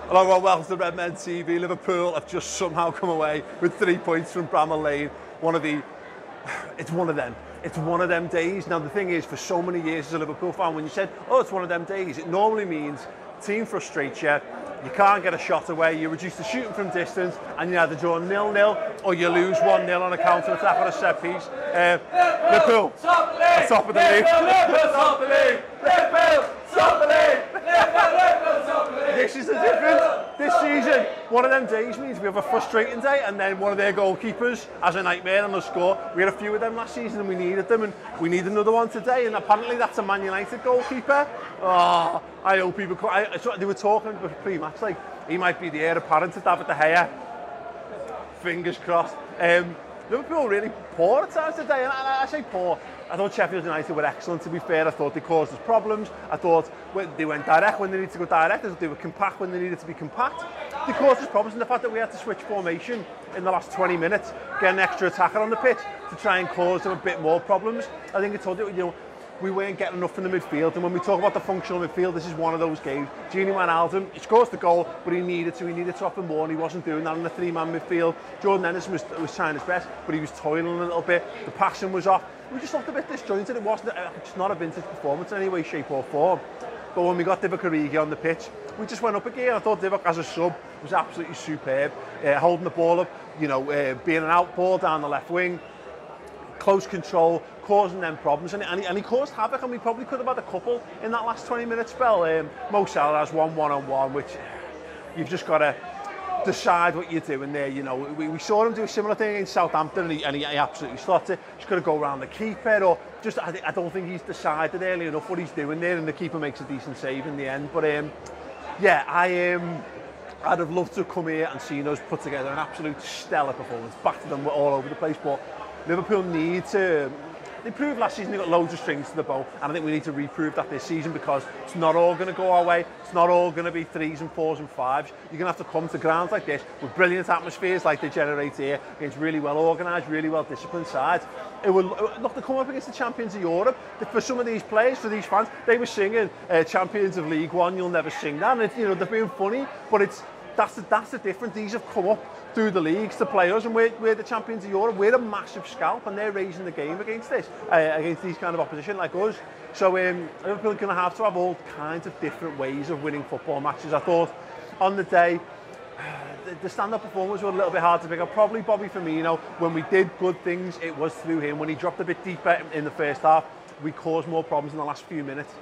Hello everyone, welcome to Red Men TV. Liverpool have just somehow come away with 3 points from Bramall Lane. It's one of them days. Now the thing is, for so many years as a Liverpool fan, when you said, oh, it's one of them days, it normally means team frustrates you, you can't get a shot away, you're reduced to shooting from distance, and you either draw 0-0 or you lose 1-0 on a counter-attack or a set piece. Liverpool, top of the league. Top of the league. Liverpool, top of the league. This is the difference. This season, one of them days means we have a frustrating day, and then one of their goalkeepers has a nightmare and they'll score. We had a few of them last season and we needed them, and we need another one today, and apparently that's a Man United goalkeeper. Oh, I hope people... They were talking pre-match, like, he might be the heir apparent to David De Gea. Fingers crossed. Liverpool really poor at times today, and I say poor. I thought Sheffield United were excellent, to be fair. I thought they caused us problems. I thought they went direct when they needed to go direct. I thought they were compact when they needed to be compact. They caused us problems, and the fact that we had to switch formation in the last 20 minutes, get an extra attacker on the pitch to try and cause them a bit more problems. I think it told you, we weren't getting enough in the midfield, and when we talk about the functional midfield, this is one of those games. Gini Wijnaldum, he scores the goal, but he needed to offer more, and he wasn't doing that in the three-man midfield. Jordan Henderson was trying his best, but he was toiling a little bit. The passing was off. We just looked a bit disjointed. It's not a vintage performance in any way, shape or form. But when we got Divock Origi on the pitch, we just went up again. I thought Divock as a sub was absolutely superb, holding the ball up, being an out ball down the left wing, close control, causing them problems, and he caused havoc, and we probably could have had a couple in that last 20-minute spell. Mo Salah has one-on-one, which you've just got to decide what you're doing there. We saw him do a similar thing in Southampton, and he absolutely slotted it. Just got to go around the keeper, or just I don't think he's decided early enough what he's doing there, and the keeper makes a decent save in the end. But yeah, I'd have loved to come here and seen us put together an absolute stellar performance. Back to them all over the place, but Liverpool need to... They proved last season they got loads of strings to the bow, and I think we need to reprove that this season, because it's not all going to go our way. It's not all going to be 3s and 4s and 5s. You're going to have to come to grounds like this with brilliant atmospheres like they generate here, against really well organised, really well disciplined sides. It will look to come up against the champions of Europe. For some of these players, for these fans, they were singing champions of League One, you'll never sing that. And they're being funny, but that's the difference. These have come up through the leagues to play us, and we're the champions of Europe. We're a massive scalp, and they're raising the game against these kind of opposition like us. So Liverpool are going to have all kinds of different ways of winning football matches. I thought on the day, the stand-up performers were a little bit hard to pick up. Probably Bobby Firmino. When we did good things, it was through him. When he dropped a bit deeper in the first half, we caused more problems in the last few minutes.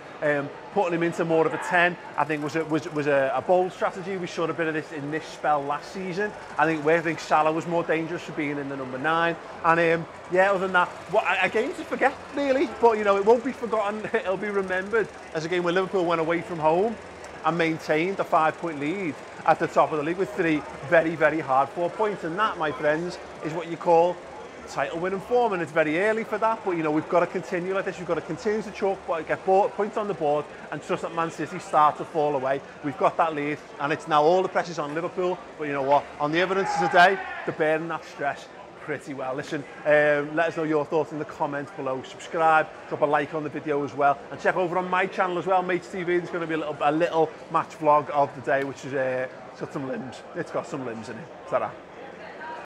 Putting him into more of a 10, I think was a bold strategy. We saw a bit of this in this spell last season. I think Salah was more dangerous for being in the number 9. And yeah, other than that, a game to forget really. But it won't be forgotten. It'll be remembered as a game where Liverpool went away from home and maintained a 5-point lead at the top of the league with 3 very, very hard-fought points. And that, my friends, is what you call title winning form, and it's very early for that, but we've got to continue like this. We've got to continue to get points on the board and trust that Man City start to fall away. We've got that lead, and it's now all the pressure's on Liverpool, but you know what, on the evidence today, they're bearing that stress pretty well. Listen, let us know your thoughts in the comments below. Subscribe, drop a like on the video as well, and check over on my channel as well, Mates TV. There's going to be a little match vlog of the day, which is it's got some limbs in it. Ta-ra.